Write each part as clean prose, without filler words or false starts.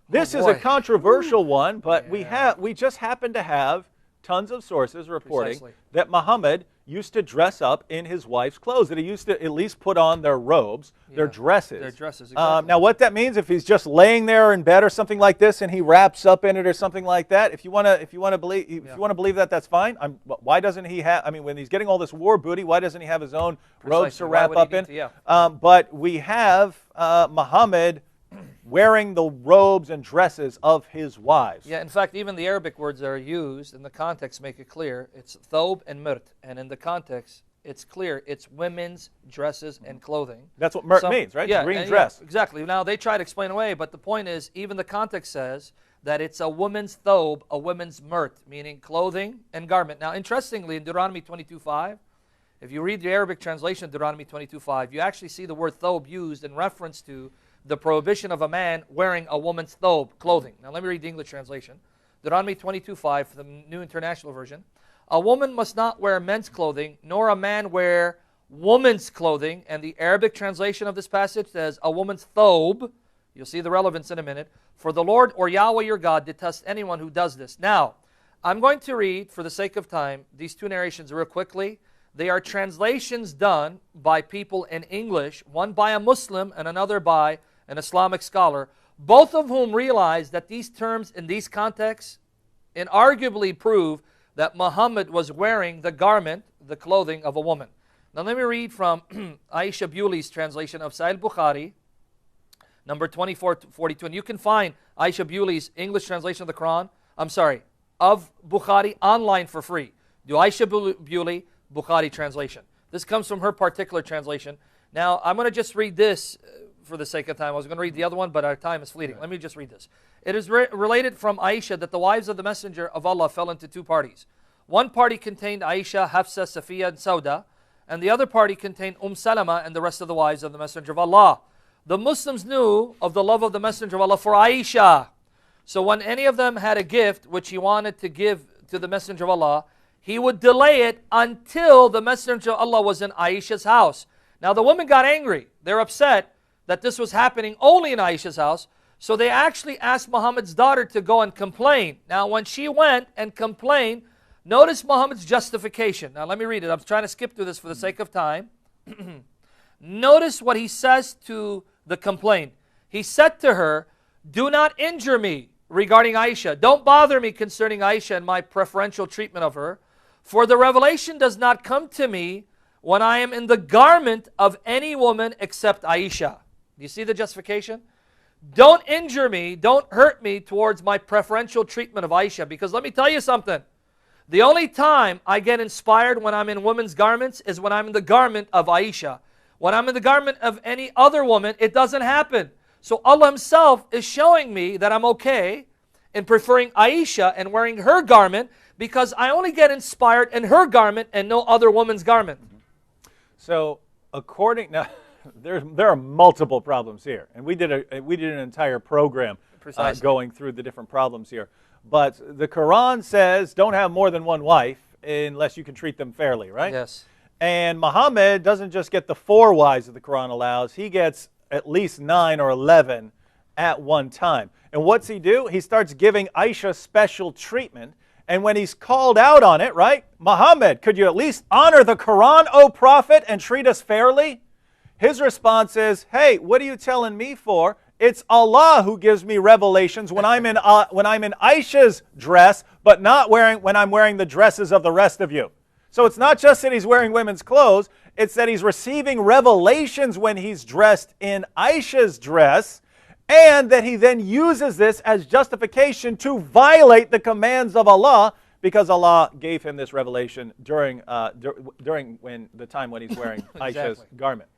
This is a controversial one, but we just happen to have tons of sources reporting that Muhammad used to dress up in his wife's clothes, that he used to at least put on their robes, their dresses. Their dresses, exactly. Now, what that means, if he's just laying there in bed or something like this, and he wraps up in it or something like that, if you want to believe that, that's fine. Why doesn't he have? I mean, when he's getting all this war booty, why doesn't he have his own robes to wrap up in? But we have Muhammad wearing the robes and dresses of his wives. Yeah, in fact, even the Arabic words that are used in the context make it clear. It's thob and mirt, and in the context, it's clear. It's women's dresses and clothing. That's what mirt means, right? Yeah, green dress. Yeah, exactly. Now, they try to explain away, but the point is, even the context says that it's a woman's thob, a woman's mirt, meaning clothing and garment. Now, interestingly, in Deuteronomy 22:5, if you read the Arabic translation of Deuteronomy 22:5, you actually see the word thob used in reference to the prohibition of a man wearing a woman's thob, clothing. Now let me read the English translation. Deuteronomy 22:5, the New International Version. A woman must not wear men's clothing, nor a man wear woman's clothing. And the Arabic translation of this passage says, a woman's thob. You'll see the relevance in a minute. For the Lord or Yahweh your God detests anyone who does this. Now, I'm going to read, for the sake of time, these two narrations real quickly. They are translations done by people in English, one by a Muslim and another by an Islamic scholar, both of whom realize that these terms in these contexts inarguably prove that Muhammad was wearing the garment, the clothing of a woman. Now let me read from Aisha Bewley's translation of Sahih Bukhari, number 2442. And you can find Aisha Bewley's English translation of the Quran, of Bukhari online for free. Do Aisha Bewley Bukhari translation. This comes from her particular translation. Now, I'm going to just read this for the sake of time. I was going to read the other one, but our time is fleeting. Let me just read this. It is related from Aisha that the wives of the Messenger of Allah fell into two parties. One party contained Aisha, Hafsa, Safiya, and Sauda, and the other party contained Salama and the rest of the wives of the Messenger of Allah. The Muslims knew of the love of the Messenger of Allah for Aisha. So when any of them had a gift which he wanted to give to the Messenger of Allah, he would delay it until the Messenger of Allah was in Aisha's house. Now the women got angry. They're upset that this was happening only in Aisha's house. So they actually asked Muhammad's daughter to go and complain. Now when she went and complained, notice Muhammad's justification. Now let me read it. I'm trying to skip through this for the sake of time. Notice what he says to the complaint. He said to her, do not injure me regarding Aisha. Don't bother me concerning Aisha and my preferential treatment of her. For the revelation does not come to me when I am in the garment of any woman except Aisha. Do you see the justification? Don't injure me, don't hurt me towards my preferential treatment of Aisha. Because let me tell you something. The only time I get inspired when I'm in women's garments is when I'm in the garment of Aisha. When I'm in the garment of any other woman, it doesn't happen. So Allah Himself is showing me that I'm okay in preferring Aisha and wearing her garment because I only get inspired in her garment and no other woman's garment. So now, there are multiple problems here, and we did an entire program going through the different problems here. But the Quran says don't have more than one wife unless you can treat them fairly, right? Yes. And Muhammad doesn't just get the 4 wives that the Quran allows; he gets at least 9 or 11 at one time. And what's he do? He starts giving Aisha special treatment. And when he's called out on it, right? Muhammad, could you at least honor the Quran, O Prophet, and treat us fairly? His response is, hey, what are you telling me for? It's Allah who gives me revelations when I'm in Aisha's dress, but not when I'm wearing the dresses of the rest of you. So it's not just that he's wearing women's clothes, it's that he's receiving revelations when he's dressed in Aisha's dress, and that he then uses this as justification to violate the commands of Allah because Allah gave him this revelation during the time when he's wearing Aisha's garment.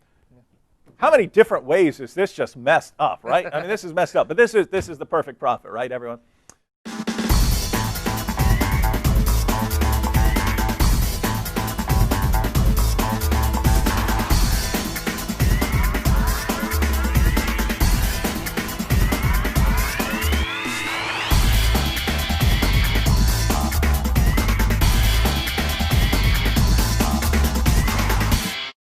How many different ways is this just messed up, right? I mean, this is messed up, but this is the perfect prophet, right, everyone?